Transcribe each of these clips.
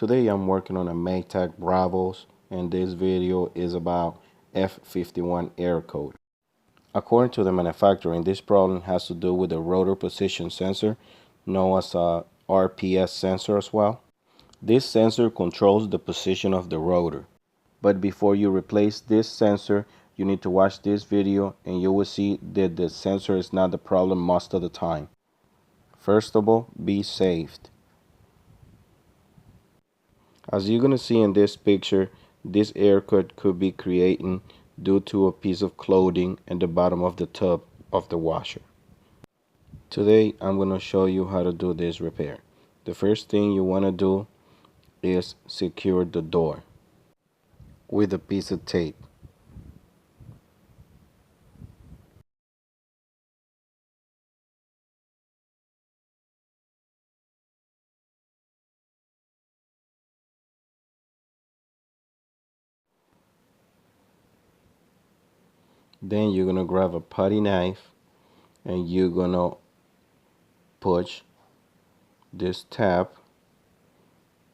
Today I'm working on a Maytag Bravos, and this video is about F51 error code. According to the manufacturer, this problem has to do with the rotor position sensor, known as a RPS sensor as well. This sensor controls the position of the rotor. But before you replace this sensor, you need to watch this video and you will see that the sensor is not the problem most of the time. First of all, be safe. As you're going to see in this picture, this error code could be creating due to a piece of clothing at the bottom of the tub of the washer. Today I'm going to show you how to do this repair. The first thing you want to do is secure the door with a piece of tape. Then you're going to grab a putty knife and you're going to push this tab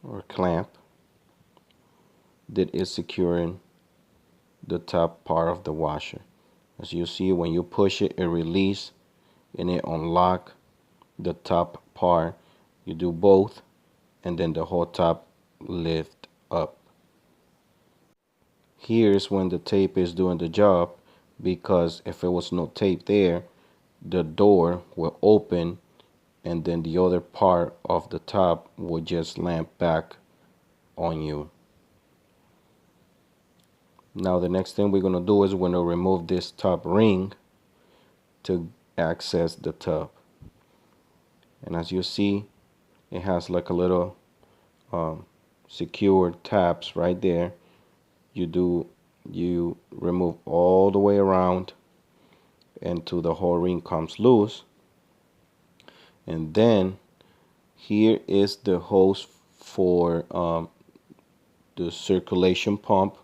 or clamp that is securing the top part of the washer. As you see, when you push it, it releases and it unlocks the top part. You do both and then the whole top lift up. Here's when the tape is doing the job, because if there was no tape there, the door will open and then the other part of the top will just land back on you. Now the next thing we're going to do is we're going to remove this top ring to access the tub. And as you see, it has like a little secured tabs right there. You remove all the way around until the whole ring comes loose. And then here is the hose for the circulation pump,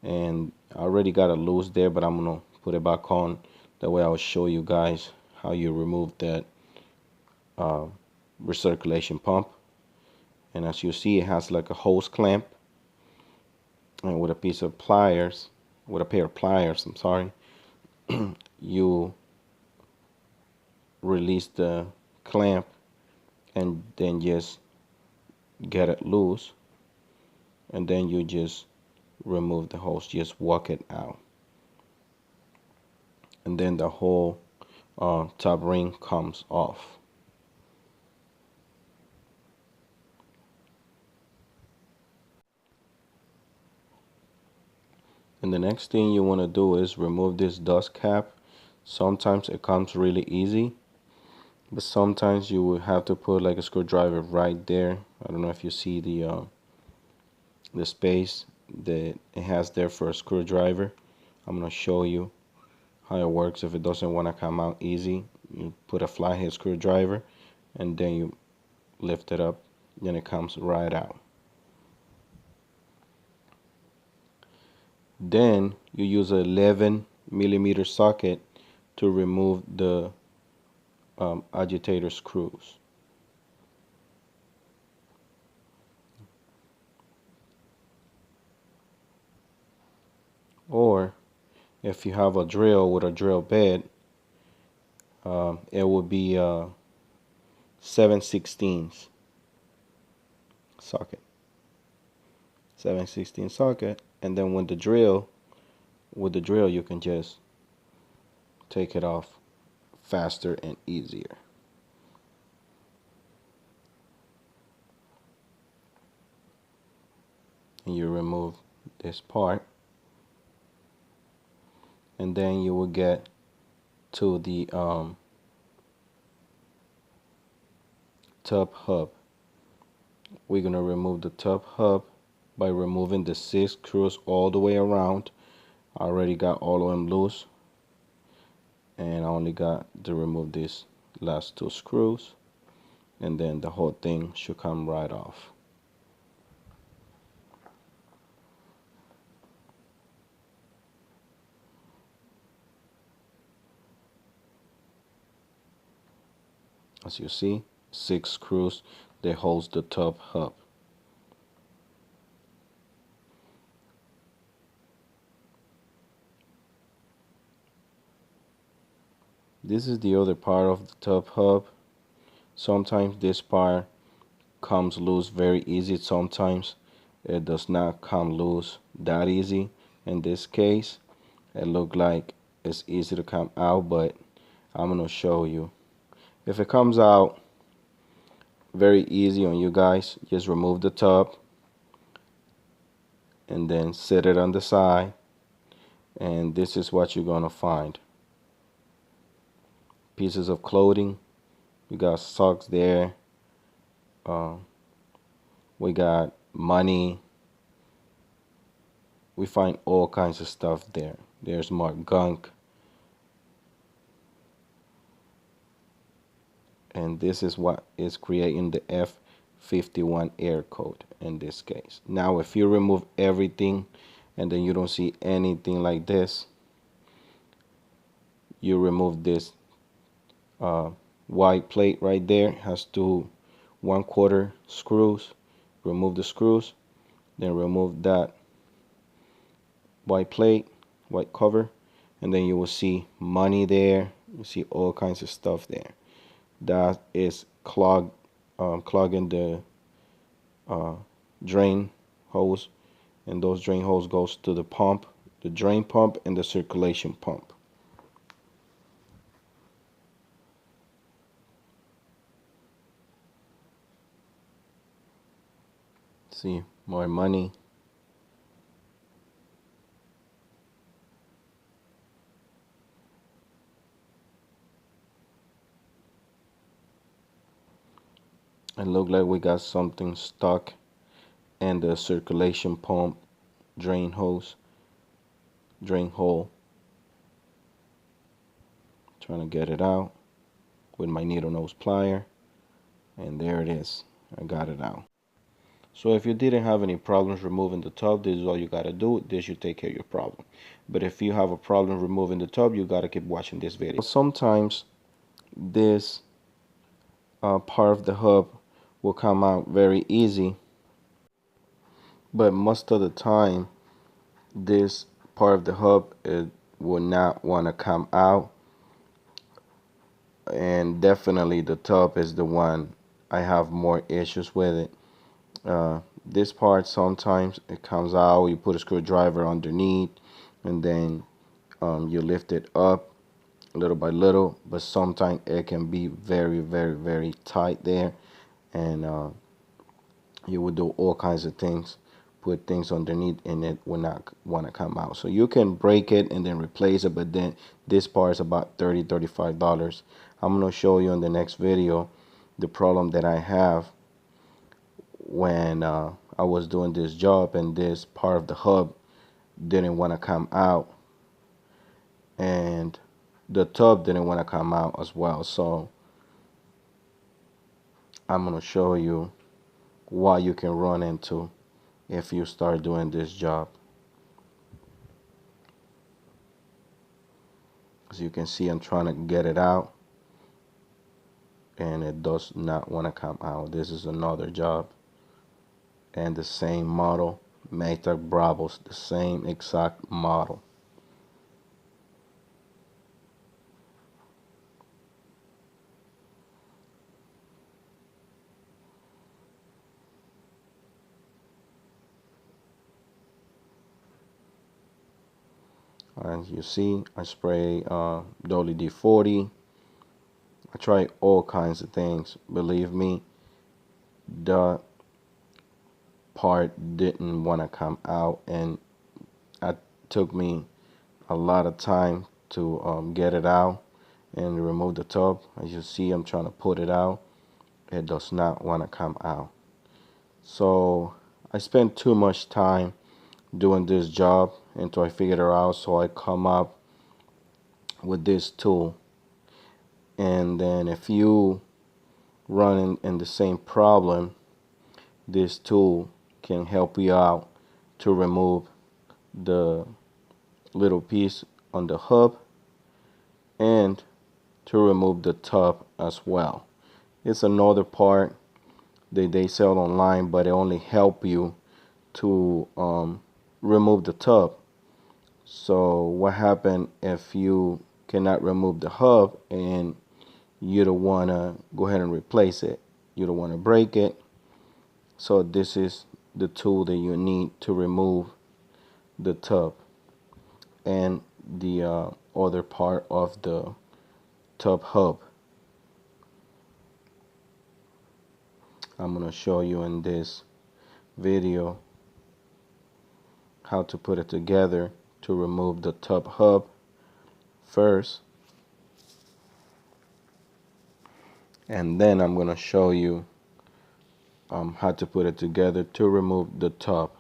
and I already got it loose there, but I'm gonna put it back on. That way I'll show you guys how you remove that recirculation pump. And as you see, it has like a hose clamp, and with a piece of pliers, with a pair of pliers, I'm sorry, you release the clamp and then just get it loose, and then you just remove the hose, just walk it out, and then the whole top ring comes off. And the next thing you want to do is remove this dust cap. Sometimes it comes really easy, but sometimes you will have to put like a screwdriver right there. I don't know if you see the space that it has there for a screwdriver. I'm going to show you how it works. If it doesn't want to come out easy, you put a flathead screwdriver and then you lift it up, then it comes right out. Then you use an 11mm socket to remove the agitator screws. Or if you have a drill with a drill bit, it would be 7/16 socket. 7/16 socket, and then with the drill you can just take it off faster and easier. And you remove this part, and then you will get to the tub hub. We're gonna remove the tub hub by removing the 6 screws all the way around. I already got all of them loose, and I only got to remove these last 2 screws, and then the whole thing should come right off. As you see, 6 screws that holds the tub hub. This is the other part of the tub hub. Sometimes this part comes loose very easy. Sometimes it does not come loose that easy. In this case, it looked like it's easy to come out, but I'm gonna show you. If it comes out very easy on you guys, just remove the tub and then set it on the side, and this is what you're gonna find. Pieces of clothing, we got socks there, we got money, we find all kinds of stuff there. There's more gunk, and this is what is creating the F51 error code in this case. Now if you remove everything and then you don't see anything like this, you remove this white plate right there. It has two 1/4 screws. Remove the screws, then remove that white plate, white cover, and then you will see money there. You see all kinds of stuff there. That is clogging the drain hose, and those drain hose goes to the pump, the drain pump and the circulation pump. See, more money. It looked like we got something stuck in the circulation pump drain hose, drain hole. Trying to get it out with my needle nose plier, and there it is. I got it out. So if you didn't have any problems removing the tub, this is all you gotta do. This should take care of your problem. But if you have a problem removing the tub, you gotta keep watching this video. Sometimes this part of the hub will come out very easy, but most of the time this part of the hub, it will not want to come out, and definitely the tub is the one I have more issues with it. This part, sometimes it comes out, you put a screwdriver underneath and then you lift it up little by little, but sometimes it can be very, very, very tight there, and you would do all kinds of things, put things underneath, and it will not want to come out. So you can break it and then replace it, but then this part is about $35. I'm going to show you in the next video the problem that I have when I was doing this job and this part of the hub didn't want to come out, and the tub didn't want to come out as well. So I'm going to show you what you can run into if you start doing this job. As you can see, I'm trying to get it out and it does not want to come out. This is another job and the same model, Maytag Bravos, the same exact model. As you see, I spray Dolly D40. I try all kinds of things. Believe me, the part didn't want to come out, and it took me a lot of time to get it out and remove the tub. As you see, I'm trying to put it out. It does not want to come out. So I spent too much time doing this job until I figured it out. So I come up with this tool, and then if you run in the same problem, this tool can help you out to remove the little piece on the hub and to remove the tub as well. It's another part that they sell online, but it only help you to remove the tub. So what happened if you cannot remove the hub and you don't want to go ahead and replace it. You don't want to break it. So this is the tool that you need to remove the tub and the other part of the tub hub. I'm going to show you in this video how to put it together to remove the tub hub first, and then I'm going to show you how to put it together to remove the tub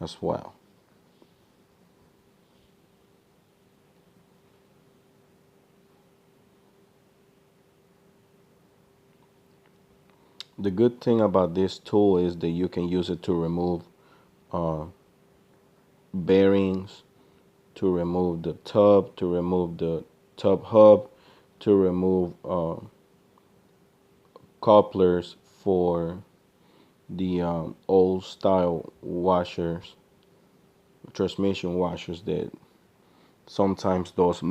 as well. The good thing about this tool is that you can use it to remove bearings, to remove the tub, to remove the tub hub, to remove couplers for the old style washers, transmission washers, that sometimes those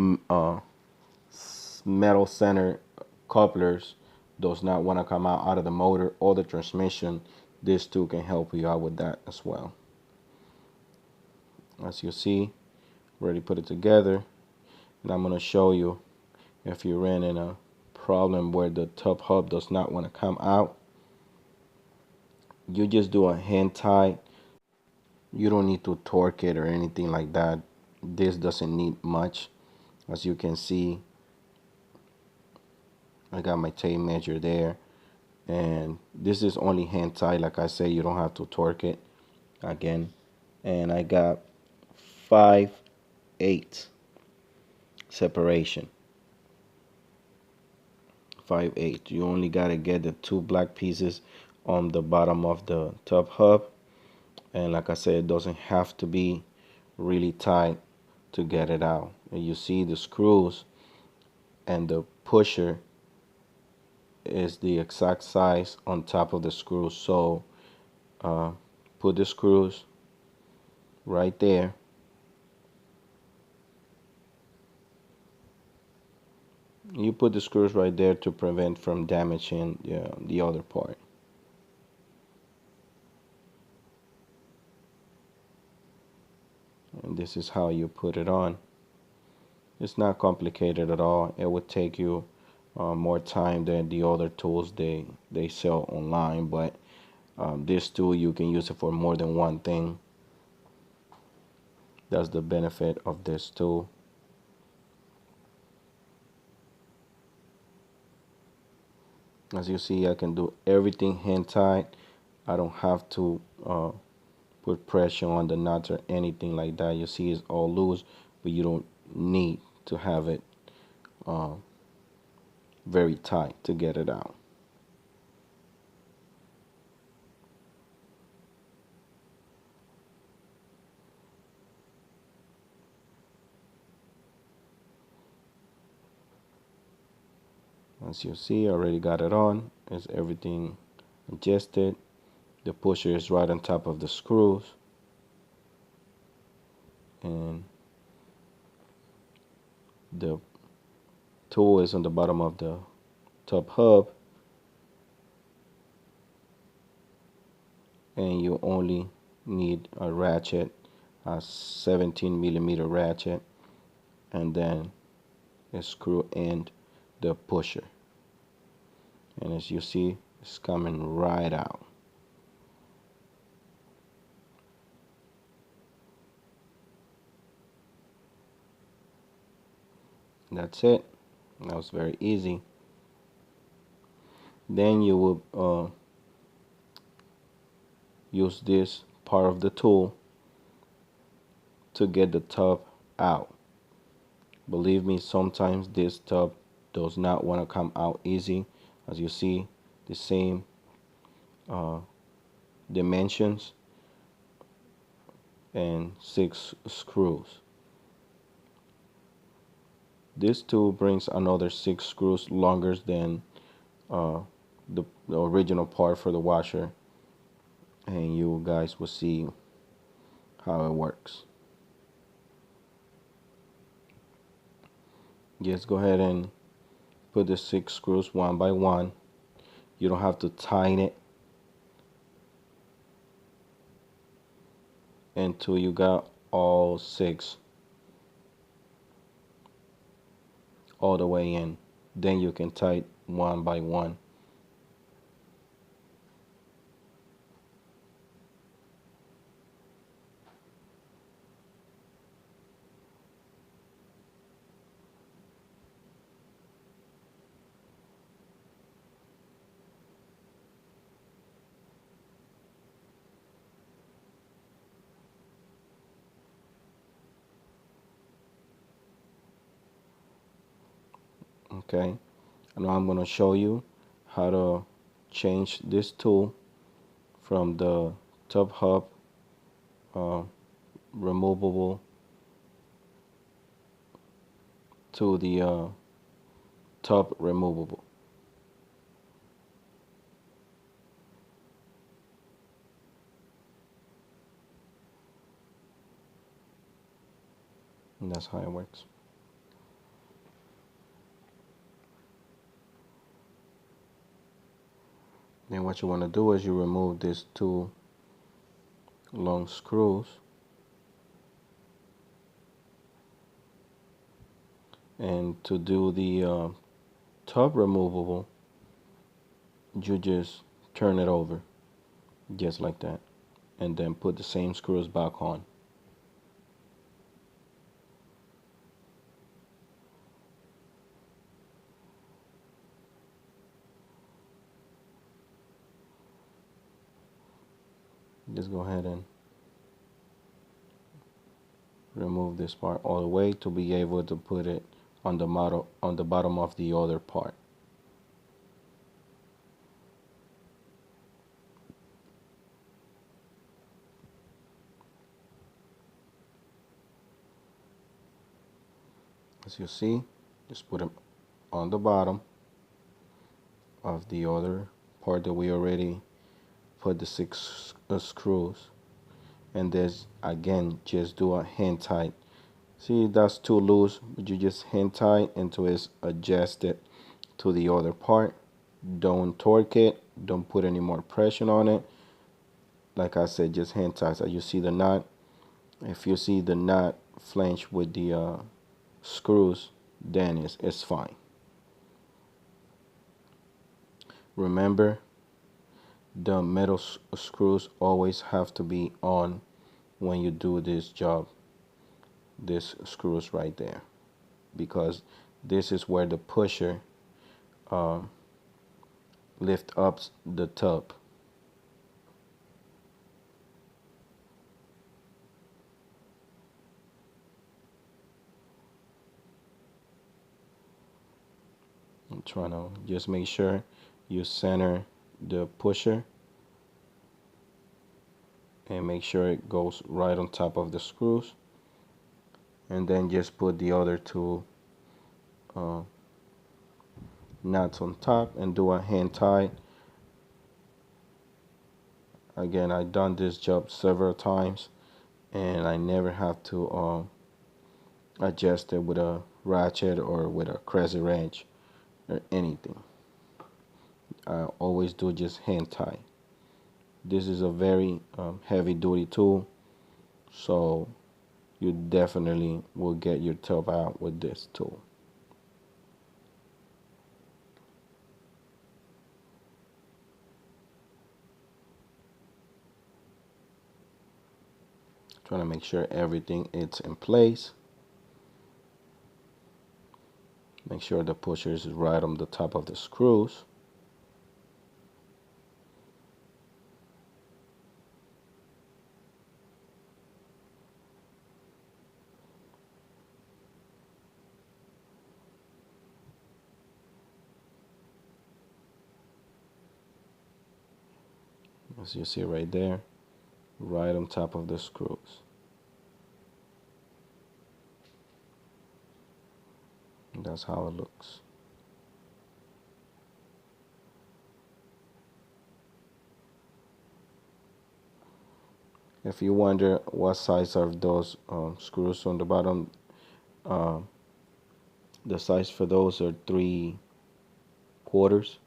metal center couplers does not want to come out of the motor or the transmission. This tool can help you out with that as well. As you see, already put it together, and I'm going to show you if you ran in a problem where the tub hub does not want to come out. You just do a hand tie. You don't need to torque it or anything like that. This doesn't need much. As you can see, I got my tape measure there, and this is only hand tied. Like I say, you don't have to torque it again. And I got 5/8 separation. 5/8. You only got to get the two black pieces on the bottom of the tub hub, and like I said, it doesn't have to be really tight to get it out. And you see the screws and the pusher is the exact size on top of the screws. So put the screws right there. You put the screws right there to prevent from damaging the other part. And this is how you put it on. It's not complicated at all. It would take you more time than the other tools they sell online, but this tool, you can use it for more than one thing. That's the benefit of this tool. As you see, I can do everything hand tied. I don't have to put pressure on the nuts or anything like that. You see, it's all loose, but you don't need to have it very tight to get it out. As you see, I already got it on. Is everything adjusted? The pusher is right on top of the screws, and the tool is on the bottom of the tub hub, and you only need a ratchet, a 17mm ratchet, and then a screw in the pusher. And as you see, it's coming right out. That's it. That was very easy. Then you will use this part of the tool to get the tub out. Believe me, sometimes this tub does not want to come out easy. As you see, the same dimensions and 6 screws. This tool brings another 6 screws longer than the original part for the washer, and you guys will see how it works. Just go ahead and put the 6 screws one by one. You don't have to tighten it until you got all 6 all the way in. Then you can tighten one by one. Okay, now I'm going to show you how to change this tool from the tub hub uh, removable to the tub removable. And that's how it works. Then what you want to do is you remove these 2 long screws, and to do the tub removable, you just turn it over just like that, and then put the same screws back on. Just go ahead and remove this part all the way to be able to put it on the bottom of the other part. As you see, just put them on the bottom of the other part that we already put the 6 screws, and this again just do a hand tight. See, that's too loose, but you just hand tight until it's adjusted to the other part. Don't torque it, don't put any more pressure on it. Like I said, just hand tight. So you see the knot. If you see the knot flange with the screws, then it's fine. Remember, the metal screws always have to be on when you do this job. This screws right there, because this is where the pusher lift up the tub. I'm trying to just make sure you center the pusher and make sure it goes right on top of the screws, and then just put the other 2 nuts on top and do a hand tie. Again, I've done this job several times and I never have to adjust it with a ratchet or with a crazy wrench or anything. I always do just hand tie. This is a very heavy duty tool, so you definitely will get your tub out with this tool. Trying to make sure everything is in place. Make sure the pusher is right on the top of the screws. As you see right there, right on top of the screws. And that's how it looks. If you wonder what size are those screws on the bottom, The size for those are 3/4,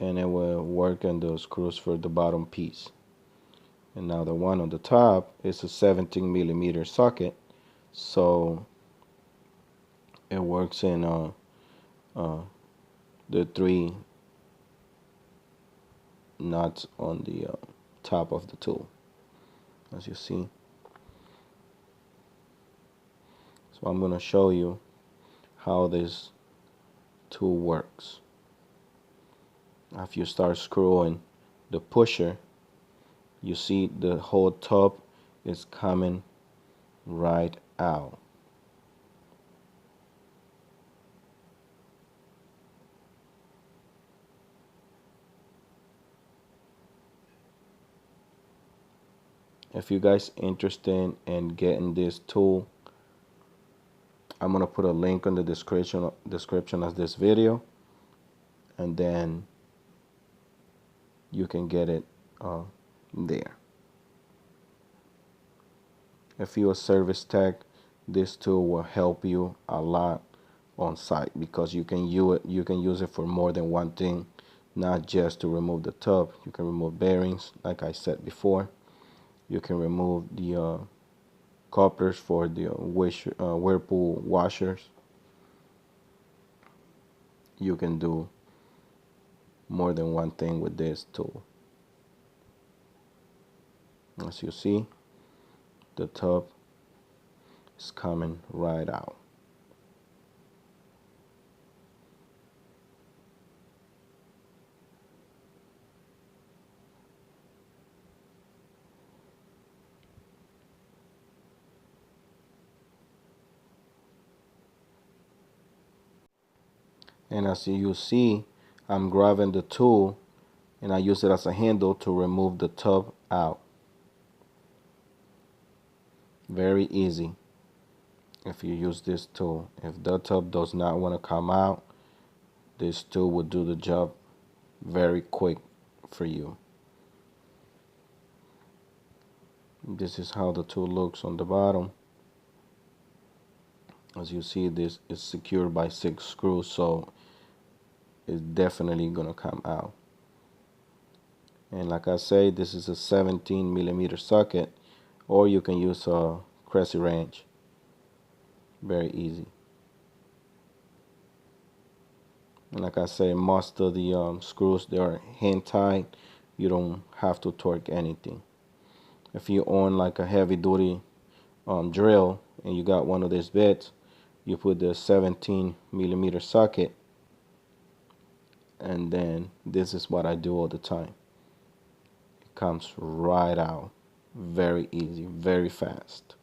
and it will work on the screws for the bottom piece. And now the one on the top is a 17mm socket, so it works in the 3 nuts on the top of the tool, as you see. So I'm going to show you how this tool works. After you start screwing the pusher, you see the whole tub is coming right out. If you guys interested in getting this tool, I'm gonna put a link in the description of this video, and then you can get it there. If you're a service tech, this tool will help you a lot on site, because you can use it for more than one thing, not just to remove the tub. You can remove bearings, like I said before. You can remove the couplers for the Whirlpool washers. You can do more than one thing with this tool. As you see, the tub is coming right out. And as you see, I'm grabbing the tool and I use it as a handle to remove the tub out. Very easy if you use this tool. If the tub does not want to come out, this tool will do the job very quick for you. This is how the tool looks on the bottom. As you see, this is secured by 6 screws, so it's definitely gonna come out. And like I say, this is a 17mm socket, or you can use a crazy wrench. Very easy. And like I say, most of the screws, they are hand tied. You don't have to torque anything. If you own like a heavy duty drill and you got one of these bits, you put the 17mm socket, and then this is what I do all the time. It comes right out. Very easy, very fast.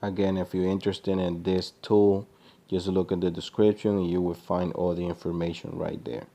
Again, if you're interested in this tool, just look in the description and you will find all the information right there.